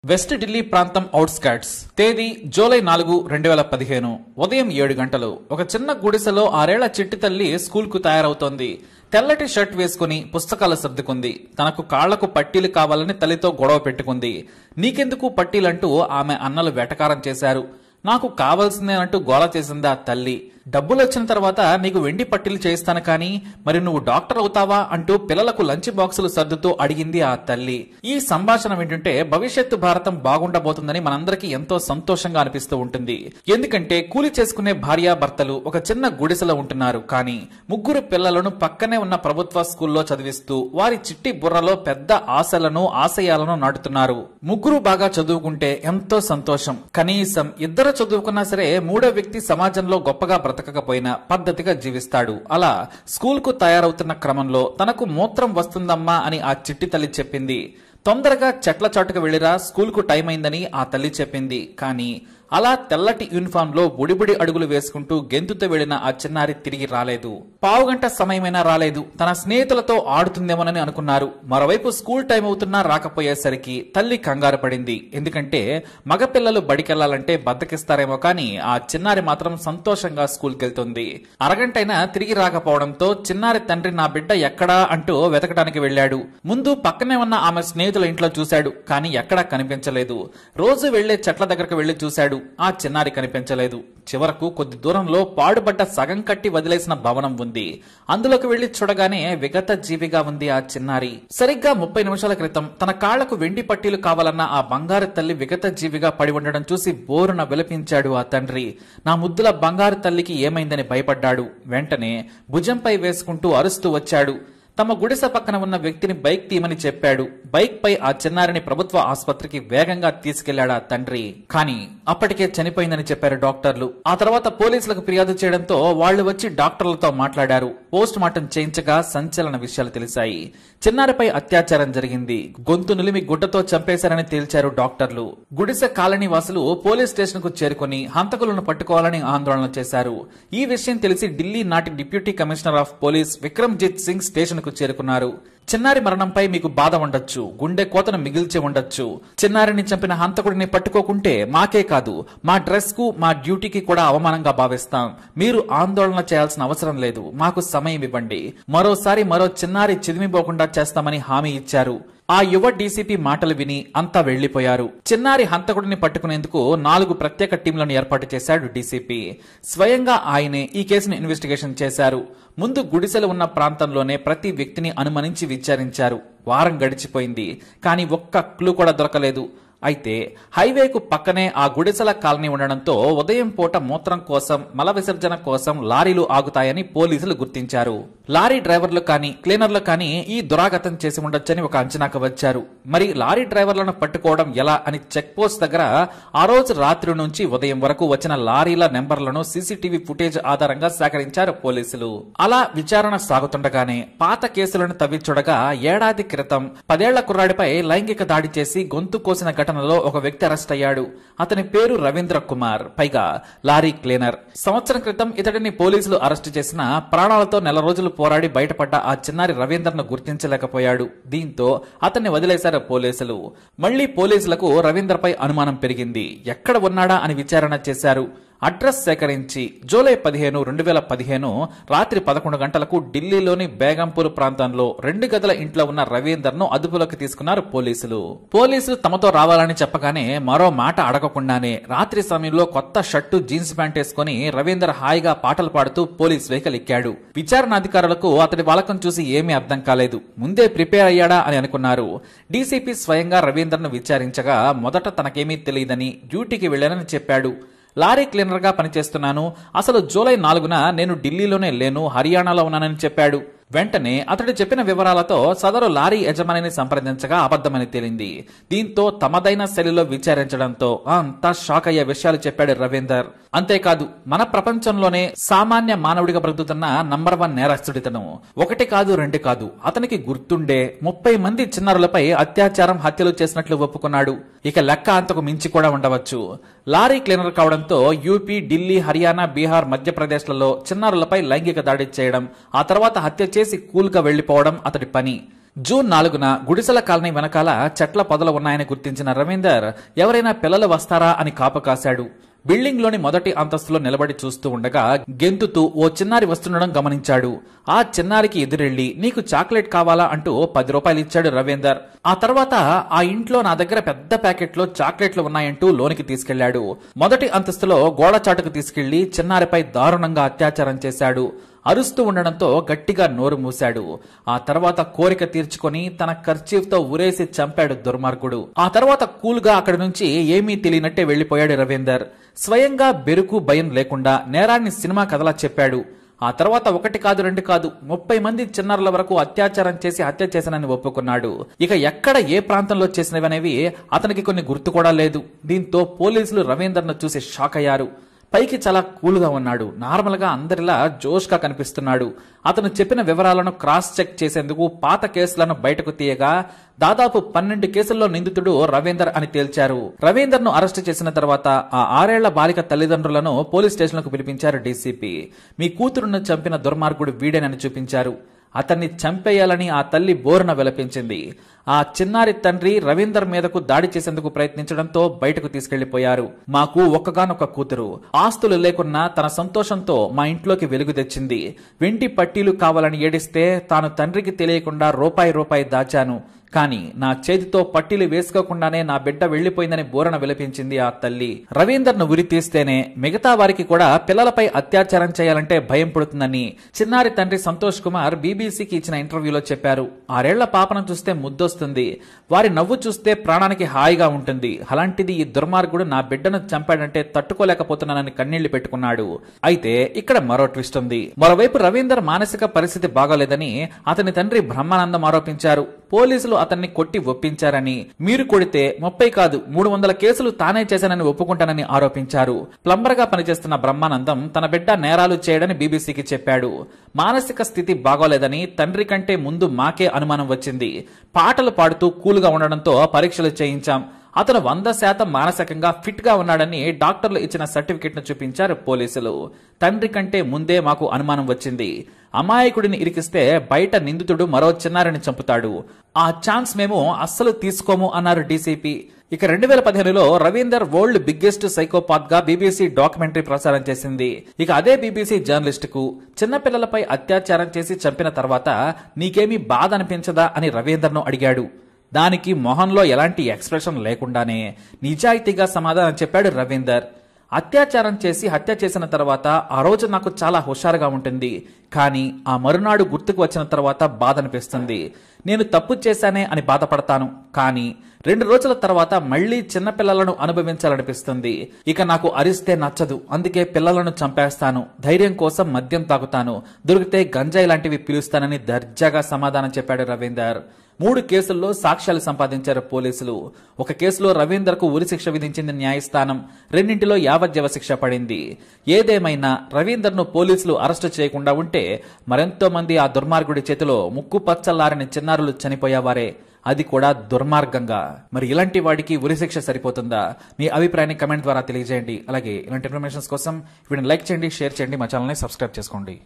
West Delhi ప్రాంతం outskirts. తేదీ July 4, 2015. ఉదయం 7 గంటలు. ఒక చిన్న గుడిసెలో 6 ఏళ్ల చిట్టి తల్లి స్కూల్ కు తయారవుతోంది. తెల్లటి షర్ట్ వేసుకుని పుస్తకాలు సర్దుకుంది. తనకు కాళ్లకు పట్టీలు కావాలని తల్లితో గొడవ పెట్టుకుంది. నీకెందుకు పట్టీలంటూ ఆమె అన్నలు వెటకారం చేశారు. నాకు కావాల్సిందే అంటూ గోల చేసింది ఆ తల్లి. డబ్బులు వచ్చిన తర్వాత నీకు వెండి పట్టీలు చేయిస్తాను కానీ మరి నువ్వు డాక్టర్ అవుతావా అంటూ పిల్లలకు లంచ్ బాక్సులు సర్దుతూ అడిగింది ఆ తల్లి. ఈ సంభాషణ వింటుంటే భవిష్యత్తు భారతం బాగుండబోతుందని మనందరికీ ఎంతో సంతోషంగా అనిపిస్తూ ఉంటుంది. ఎందుకంటే కూలి చేసుకునే భార్యాభర్తలు ఒక చిన్న గుడిసెలో ఉంటున్నారు. కానీ ముగ్గురు పిల్లలను పక్కనే ఉన్న ప్రభుత్వ స్కూల్లో చదివిస్తూ వారి చిట్టి బుర్రలో పెద్ద ఆశలను ఆశయాలను నాటుతున్నారు. ముగ్గురు బాగా చదువుకుంటే ఎంతో సంతోషం. కనీసం ఇద్దరు చదువుకున్నా సరే మూడో వ్యక్తి సమాజంలో గొప్పగా బ్రతకకపోయినా పద్ధతిగా జీవిస్తాడు. అలా స్కూల్ కు తయారవుతున్న క్రమంలో తనకు మూత్రం వస్తుందమ్మా అని ఆ చిట్టి తల్లి చెప్పింది. తొందరగా చెట్ల చాటుకు వెళ్లిరా, స్కూల్ కు టైం అయిందని ఆ తల్లి చెప్పింది. కానీ అలా తెల్లటి యూనిఫామ్ లో బుడిబుడి అడుగులు వేసుకుంటూ గెంతుతో వెళ్లిన ఆ చిన్నారి తిరిగి రాలేదు. పావుగంట సమయమైనా రాలేదు. తన స్నేహితులతో ఆడుతుందేమోనని అనుకున్నారు. మరోవైపు స్కూల్ టైం అవుతున్నా రాకపోయేసరికి తల్లి కంగారు పడింది. ఎందుకంటే మగపిల్లలు బడికెళ్లాలంటే బద్దకిస్తారేమో కానీ ఆ చిన్నారి మాత్రం సంతోషంగా స్కూల్ కెళ్తుంది. అరగంటైనా తిరిగి రాకపోవడంతో చిన్నారి తండ్రి నా బిడ్డ ఎక్కడా అంటూ వెతకడానికి వెళ్లాడు. ముందు పక్కనే ఉన్న ఆమె స్నేహితుల ఇంట్లో చూశాడు. కానీ ఎక్కడా కనిపించలేదు. రోజు వెళ్లే చెట్ల దగ్గరకు వెళ్లి చూశాడు. ఆ చిన్నారి కనిపించలేదు. చివరకు కొద్ది దూరంలో పాడుబడ్డ సగం కట్టి వదిలేసిన భవనం ఉంది. అందులోకి వెళ్లి చూడగానే విగత జీవిగా ఉంది ఆ చిన్నారి. సరిగ్గా 30 నిమిషాల క్రితం తన కాళ్లకు వెండి పట్టీలు కావాలన్న ఆ బంగారు తల్లి విగత జీవిగా పడి ఉండడం చూసి బోరున విలపించాడు ఆ తండ్రి. నా ముద్దుల బంగారు తల్లికి ఏమైందని భయపడ్డాడు. వెంటనే భుజంపై వేసుకుంటూ అరుస్తూ వచ్చాడు. తమ గుడిసె పక్కన ఉన్న వ్యక్తిని బైక్ తీయమని చెప్పాడు. బైక్ పై ఆ చిన్నారిని ప్రభుత్వ ఆసుపత్రికి వేగంగా తీసుకెళ్లాడు ఆ తండ్రి. కానీ అప్పటికే చనిపోయిందని చెప్పారు డాక్టర్లు. ఆ తర్వాత పోలీసులకు ఫిర్యాదు చేయడంతో వాళ్లు వచ్చి డాక్టర్లతో మాట్లాడారు. పోస్ట్ మార్టం చేయించగా సంచలన విషయాలు తెలిసాయి. చిన్నారిపై అత్యాచారం జరిగింది. గొంతు నులిమి గుడ్డతో చంపేశారని తేల్చారు డాక్టర్లు. గుడిసె కాలనీ వాసులు పోలీస్ స్టేషన్ కు చేరుకుని హంతకులను పట్టుకోవాలని ఆందోళన చేశారు. ఈ విషయం తెలిసి ఢిల్లీ నాటి deputy commissioner of police Vikramjit Singh station కు చేరుకున్నారు. చిన్నారి మరణంపై మీకు బాధ ఉండొచ్చు, గుండె కోతను మిగిల్చి ఉండొచ్చు. చిన్నారిని చంపిన హంతకుడిని పట్టుకోకుంటే మాకే కాదు మా డ్రెస్ కు మా డ్యూటీకి కూడా అవమానంగా భావిస్తాం. మీరు ఆందోళన చేయాల్సిన అవసరం లేదు. మాకు సమయం ఇవ్వండి. మరోసారి మరో చిన్నారి చిదిమిపోకుండా చేస్తామని హామీ ఇచ్చారు. ఆ యువ డీసీపీ మాటలు విని అంతా వెళ్లిపోయారు. చిన్నారి హంతకుడిని పట్టుకునేందుకు 4 ప్రత్యేక టీంలను ఏర్పాటు చేశాడు డీసీపీ. స్వయంగా ఆయనే ఈ కేసును ఇన్వెస్టిగేషన్ చేశారు. ముందు గుడిసెలు ఉన్న ప్రాంతంలోనే ప్రతి వ్యక్తిని అనుమానించి విచారించారు. వారం గడిచిపోయింది. కానీ ఒక్క క్లూ కూడా దొరకలేదు. అయితే హైవేకు పక్కనే ఆ గుడిసెల కాలనీ ఉండడంతో ఉదయం పూట మూత్రం కోసం, మల విసర్జన కోసం లారీలు ఆగుతాయని పోలీసులు గుర్తించారు. లారీ డ్రైవర్లు కానీ క్లీనర్లు కానీ ఈ దురాగతం చేసి ఉండొచ్చని ఒక అంచనాకు వచ్చారు. మరి లారీ డ్రైవర్లను పట్టుకోవడం ఎలా అని చెక్ పోస్ట్ దగ్గర ఆ రోజు రాత్రి నుంచి ఉదయం వరకు వచ్చిన లారీల నెంబర్లను సీసీటీవీ ఫుటేజ్ ఆధారంగా సేకరించారు పోలీసులు. అలా విచారణ సాగుతుండగానే పాత కేసులను తవ్వి చూడగా ఏడాది క్రితం 10 ఏళ్ల కుర్రాడిపై లైంగిక దాడి చేసి గొంతు కోసిన ఘటనలో ఒక వ్యక్తి అరెస్ట్ అయ్యాడు. అతని పేరు రవీంద్ర కుమార్, పైగా లారీ క్లీనర్. సంవత్సరం క్రితం ఇతడిని పోలీసులు అరెస్టు చేసిన ప్రాణాలతో నెల రోజులు పోరాడి బయటపడ్డ ఆ చిన్నారి రవీందర్ను గుర్తించలేకపోయాడు. దీంతో అతన్ని వదిలేశారు పోలీసులు. మళ్లీ పోలీసులకు రవీందర్పై అనుమానం పెరిగింది. ఎక్కడ ఉన్నాడా అని విచారణ చేశారు. అడ్రస్ సేకరించి జూలై 15, 2015 రాత్రి 11 గంటలకు ఢిల్లీలోని బేగంపూర్ ప్రాంతంలో 2 గదుల ఇంట్లో ఉన్న రవీందర్ ను అదుపులోకి తీసుకున్నారు పోలీసులు. పోలీసులు తమతో రావాలని చెప్పగానే మరో మాట అడగకుండానే రాత్రి సమయంలో కొత్త షర్టు, జీన్స్ ప్యాంట్ వేసుకుని రవీందర్ హాయిగా పాటలు పాడుతూ పోలీస్ వెహికల్ ఎక్కాడు. విచారణ అధికారులకు అతడి వాలకం చూసి ఏమీ అర్థం కాలేదు. ముందే ప్రిపేర్ అయ్యాడా అని అనుకున్నారు. డీసీపీ స్వయంగా రవీందర్ ను విచారించగా మొదట తనకేమీ తెలియదని, డ్యూటీకి వెళ్లానని చెప్పాడు. లారీ క్లీనర్ గా పనిచేస్తున్నాను, అసలు జూలై 4న నేను ఢిల్లీలోనే లేను, హర్యానాలో ఉన్నానని చెప్పాడు. వెంటనే అతడు చెప్పిన వివరాలతో సదరు లారీ యజమానిని సంప్రదించగా అబద్ధమని తేలింది. దీంతో తమదైన శైలిలో విచారించడంతో అంతా షాక్ అయ్యే విషయాలు చెప్పాడు రవీందర్. అంతేకాదు మన ప్రపంచంలోనే సామాన్య మానవుడిగా బ్రతుకుతున్న నంబర్ 1 నేరస్తుడితను. 1 కాదు 2 కాదు, అతనికి గుర్తుండే 30 మంది చిన్నారులపై అత్యాచారం, హత్యలు చేసినట్లు ఒప్పుకున్నాడు. ఇక లెక్క అంతకు మించి కూడా ఉండవచ్చు. లారీ క్లీనర్ కావడంతో యూపీ, ఢిల్లీ, హర్యానా, బీహార్, మధ్యప్రదేశ్లలో చిన్నారులపై లైంగిక దాడి చేయడం, ఆ తర్వాత హత్య చేసి కూల్గా వెళ్లిపోవడం అతడి పని. జూన్ 4న గుడిసెల కాలనీ వెనకాల చెట్ల పొదలు ఉన్నాయని గుర్తించిన రవీందర్ ఎవరైనా పిల్లలు వస్తారా అని కాపు కాశాడు. బిల్డింగ్ లోని మొదటి అంతస్తులో నిలబడి చూస్తూ ఉండగా గెంతుతూ ఓ చిన్నారి వస్తుండడం గమనించాడు. ఆ చిన్నారికి ఎదురెళ్లి నీకు చాక్లెట్ కావాలా అంటూ 10 రూపాయలు ఇచ్చాడు రవీందర్. ఆ తర్వాత ఆ ఇంట్లో నా దగ్గర పెద్ద ప్యాకెట్లో చాక్లెట్లు ఉన్నాయంటూ లోనికి తీసుకెళ్లాడు. మొదటి అంతస్తులో గోడ చాటుకు తీసుకెళ్లి చిన్నారిపై దారుణంగా అత్యాచారం చేశాడు. అరుస్తూ ఉండడంతో గట్టిగా నోరు మూశాడు. ఆ తర్వాత కోరిక తీర్చుకొని తన కర్చీఫ్ తో ఉరేసి చంపాడు దుర్మార్గుడు. ఆ తర్వాత కూల్ గా అక్కడి నుంచి ఏమీ తెలియనట్టే వెళ్లిపోయాడు రవీందర్. స్వయంగా బెరుకు భయం లేకుండా నేరాన్ని సినిమా కథలా చెప్పాడు. ఆ తర్వాత 1 కాదు 2 కాదు 30 మంది చిన్నారుల వరకు అత్యాచారం చేసి హత్య చేశానని ఒప్పుకున్నాడు. ఇక ఎక్కడ ఏ ప్రాంతంలో చేసినవనేవి అతనికి కొన్ని గుర్తు కూడా లేదు. దీంతో పోలీసులు రవీందర్ ను చూసి షాక్ అయ్యారు. పైకి చాలా కూల్ గా ఉన్నాడు. నార్మల్ గా అందరిలా జోష్ గా కనిపిస్తున్నాడు. అతను చెప్పిన వివరాలను క్రాస్ చెక్ చేసేందుకు పాత కేసులను బయటకు తీయగా దాదాపు 12 కేసుల్లో నిందితుడు రవీందర్ అని తేల్చారు. రవీందర్ ను అరెస్టు చేసిన తర్వాత ఆ 6 ఏళ్ల బాలిక తల్లిదండ్రులను పోలీస్ స్టేషన్ కు పిలిపించారు డీసీపీ. మీ కూతురును చంపిన దుర్మార్గుడు వీడేనని చూపించారు. అతన్ని చంపేయాలని ఆ తల్లి బోరున విలపించింది. ఆ చిన్నారి తండ్రి రవీందర్ మీదకు దాడి చేసేందుకు ప్రయత్నించడంతో బయటకు తీసుకెళ్లిపోయారు. మాకు ఒక్కగానొక్క కూతురు, ఆస్తులు లేకున్నా తన సంతోషంతో మా ఇంట్లోకి వెలుగు తెచ్చింది. వెండి పట్టీలు కావాలని ఏడిస్తే తాను తండ్రికి తెలియకుండా రూపాయి దాచాను. కానీ నా చేతితో పట్టీలు వేసుకోకుండానే నా బిడ్డ వెళ్లిపోయిందని బోరణ విలపించింది ఆ తల్లి. రవీందర్ ను ఉరి తీస్తేనే మిగతా వారికి కూడా పిల్లలపై అత్యాచారం చేయాలంటే భయం పుడుతుందని చిన్నారి తండ్రి సంతోష్ కుమార్ బీబీసీకి ఇచ్చిన ఇంటర్వ్యూలో చెప్పారు. 6 ఏళ్ల పాపను చూస్తే ముద్దొస్తుంది. వారి నవ్వు చూస్తే ప్రాణానికి హాయిగా ఉంటుంది. అలాంటిది ఈ దుర్మార్గుడు నా బిడ్డను చంపాడంటే తట్టుకోలేకపోతున్నానని కన్నీళ్లు పెట్టుకున్నాడు. అయితే ఇక్కడ మరో ట్విస్ట్ ఉంది. మరోవైపు రవీందర్ మానసిక పరిస్థితి బాగోలేదని అతని తండ్రి బ్రహ్మానందం ఆరోపించారు. పోలీసులు అతన్ని కొట్టి ఒప్పించారని, మీరు కొడితే 30 కాదు 300 కేసులు తానే చేశానని ఒప్పుకుంటానని ఆరోపించారు. ప్లంబర్ గా పనిచేస్తున్న బ్రహ్మానందం తన బిడ్డ నేరాలు చేయడని బీబీసీకి చెప్పాడు. మానసిక స్థితి బాగోలేదని తండ్రి కంటే ముందు మాకే అనుమానం వచ్చింది. పాటలు పాడుతూ కూల్ గా ఉండడంతో పరీక్షలు చేయించాం. అతను 100% మానసికంగా ఫిట్ గా ఉన్నాడని డాక్టర్లు ఇచ్చిన సర్టిఫికెట్ ను చూపించారు పోలీసులు. తండ్రి కంటే ముందే మాకు అనుమానం వచ్చింది. అమాయకుడిని ఇరికిస్తే బయట నిందితుడు మరో చిన్నారిని చంపుతాడు. ఆ ఛాన్స్ మేము అస్సలు తీసుకోము అన్నారు డీసీపీ. ఇక 2015లో రవీందర్ వరల్డ్ బిగ్గెస్ట్ సైకోపాత్ గా బీబీసీ డాక్యుమెంటరీ ప్రసారం చేసింది. ఇక అదే బీబీసీ జర్నలిస్ట్ కు చిన్నపిల్లలపై అత్యాచారం చేసి చంపిన తర్వాత నీకేమీ బాధ అనిపించదా అని రవీందర్ ను అడిగాడు. దానికి మొహంలో ఎలాంటి ఎక్స్ప్రెషన్ లేకుండానే నిజాయితీగా సమాధానం చెప్పాడు రవీందర్. అత్యాచారం చేసి హత్య చేసిన తర్వాత ఆ రోజు నాకు చాలా హుషారుగా ఉంటుంది. కానీ ఆ మరునాడు గుర్తుకు వచ్చిన తర్వాత బాధ అనిపిస్తుంది. నేను తప్పు చేశానే అని బాధపడతాను. కానీ 2 రోజుల తర్వాత మళ్లీ చిన్నపిల్లలను అనుభవించాలనిపిస్తుంది. ఇక నాకు అరిస్తే నచ్చదు. అందుకే పిల్లలను చంపేస్తాను. ధైర్యం కోసం మద్యం తాగుతాను. దొరికితే గంజాయి లాంటివి పిలుస్తానని దర్జాగా సమాధానం చెప్పాడు రవీందర్. 3 కేసుల్లో సాక్ష్యాలు సంపాదించారు పోలీసులు. ఒక కేసులో రవీందర్ కు ఉరిశిక్ష విధించింది న్యాయస్థానం. 2 యావజ్జీవ శిక్ష పడింది. ఏదేమైనా రవీందర్ ను పోలీసులు అరెస్టు చేయకుండా ఉంటే మరెంతో మంది ఆ దుర్మార్గుడి చేతిలో ముక్కు పచ్చల్లారని చిన్నారులు చనిపోయేవారే. అది కూడా దుర్మార్గంగా. మరి ఇలాంటి వాడికి ఉరిశిక్ష సరిపోతుందా? మీ అభిప్రాయాన్ని కమెంట్ ద్వారా తెలియజేయండి. అలాగే ఇలాంటి ఇన్ఫర్మేషన్స్ కోసం వీడియోని లైక్ చేయండి, షేర్ చేయండి, మా ఛానల్ని సబ్స్క్రైబ్ చేసుకోండి.